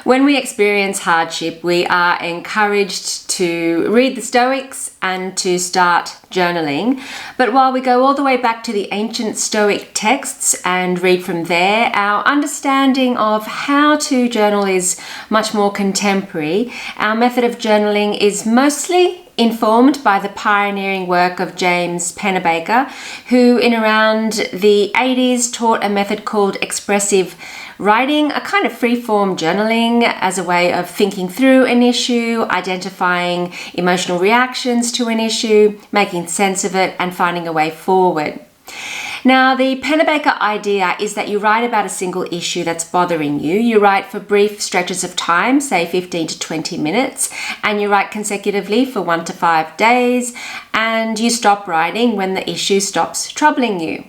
When we experience hardship, we are encouraged to read the Stoics and to start journaling. But while we go all the way back to the ancient Stoic texts and read from there, our understanding of how to journal is much more contemporary. Our method of journaling is mostly informed by the pioneering work of James Pennebaker, who in around the 80s taught a method called expressive writing, a kind of free-form journaling as a way of thinking through an issue, identifying emotional reactions to an issue, making sense of it, and finding a way forward. Now, the Pennebaker idea is that you write about a single issue that's bothering you. You write for brief stretches of time, say 15 to 20 minutes, and you write consecutively for 1 to 5 days, and you stop writing when the issue stops troubling you.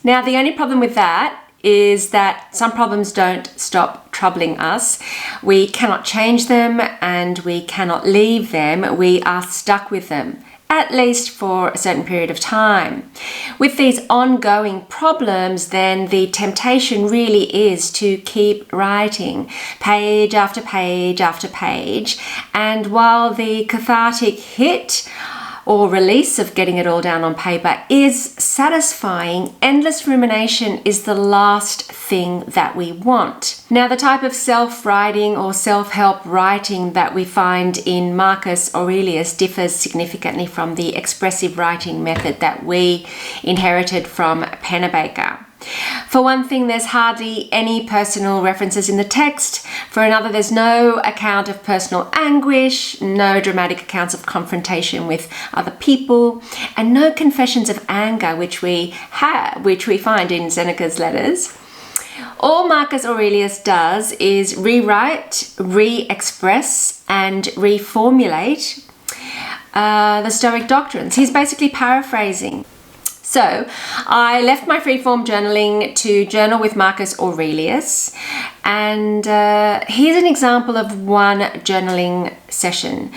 Now, the only problem with that is that some problems don't stop troubling us. We cannot change them and we cannot leave them. We are stuck with them, at least for a certain period of time. With these ongoing problems, then the temptation really is to keep writing page after page after page. And while the cathartic hit or release of getting it all down on paper is satisfying, endless rumination is the last thing that we want. Now, the type of self-writing or self-help writing that we find in Marcus Aurelius differs significantly from the expressive writing method that we inherited from Pennebaker. For one thing, there's hardly any personal references in the text. For another, there's no account of personal anguish, no dramatic accounts of confrontation with other people, and no confessions of anger, which we find in Seneca's letters. All Marcus Aurelius does is rewrite, re-express, and reformulate the Stoic doctrines. He's basically paraphrasing. So I left my freeform journaling to journal with Marcus Aurelius, and here's an example of one journaling session.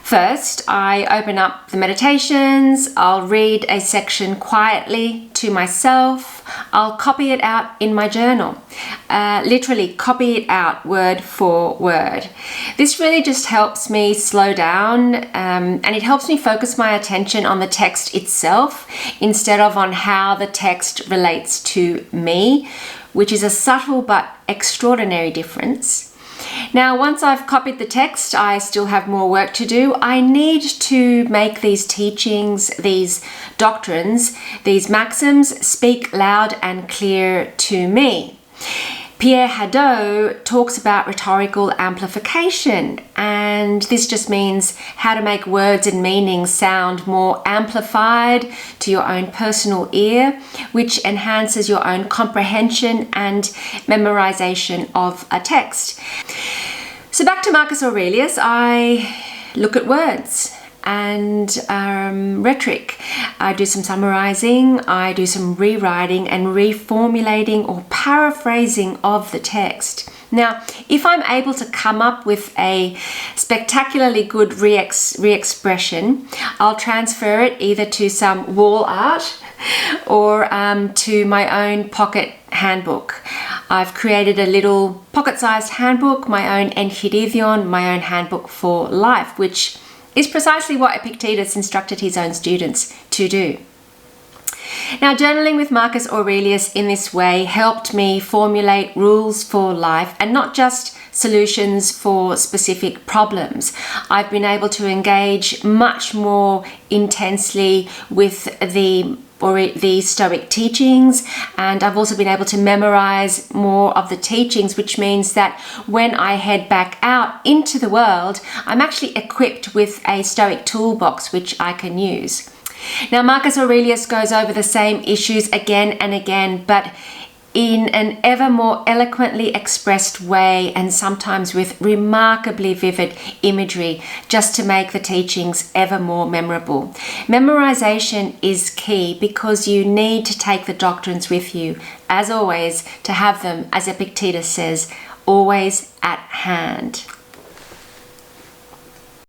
First, I open up the meditations, I'll read a section quietly to myself, I'll copy it out in my journal, literally copy it out word for word. This really just helps me slow down and it helps me focus my attention on the text itself instead of on how the text relates to me, which is a subtle but extraordinary difference. Now, once I've copied the text, I still have more work to do. I need to make these teachings, these doctrines, these maxims speak loud and clear to me. Pierre Hadot talks about rhetorical amplification, and this just means how to make words and meanings sound more amplified to your own personal ear, which enhances your own comprehension and memorization of a text. So back to Marcus Aurelius, I look at words and rhetoric. I do some summarizing, I do some rewriting and reformulating or paraphrasing of the text. Now, if I'm able to come up with a spectacularly good re-expression, I'll transfer it either to some wall art or to my own pocket handbook. I've created a little pocket-sized handbook, my own Enchiridion, my own handbook for life, which is precisely what Epictetus instructed his own students to do. Now, journaling with Marcus Aurelius in this way helped me formulate rules for life and not just solutions for specific problems. I've been able to engage much more intensely with the Stoic teachings, and I've also been able to memorize more of the teachings, which means that when I head back out into the world, I'm actually equipped with a Stoic toolbox which I can use. Now, Marcus Aurelius goes over the same issues again and again, but in an ever more eloquently expressed way, and sometimes with remarkably vivid imagery, just to make the teachings ever more memorable. Memorization is key because you need to take the doctrines with you, as always, to have them, as Epictetus says, always at hand.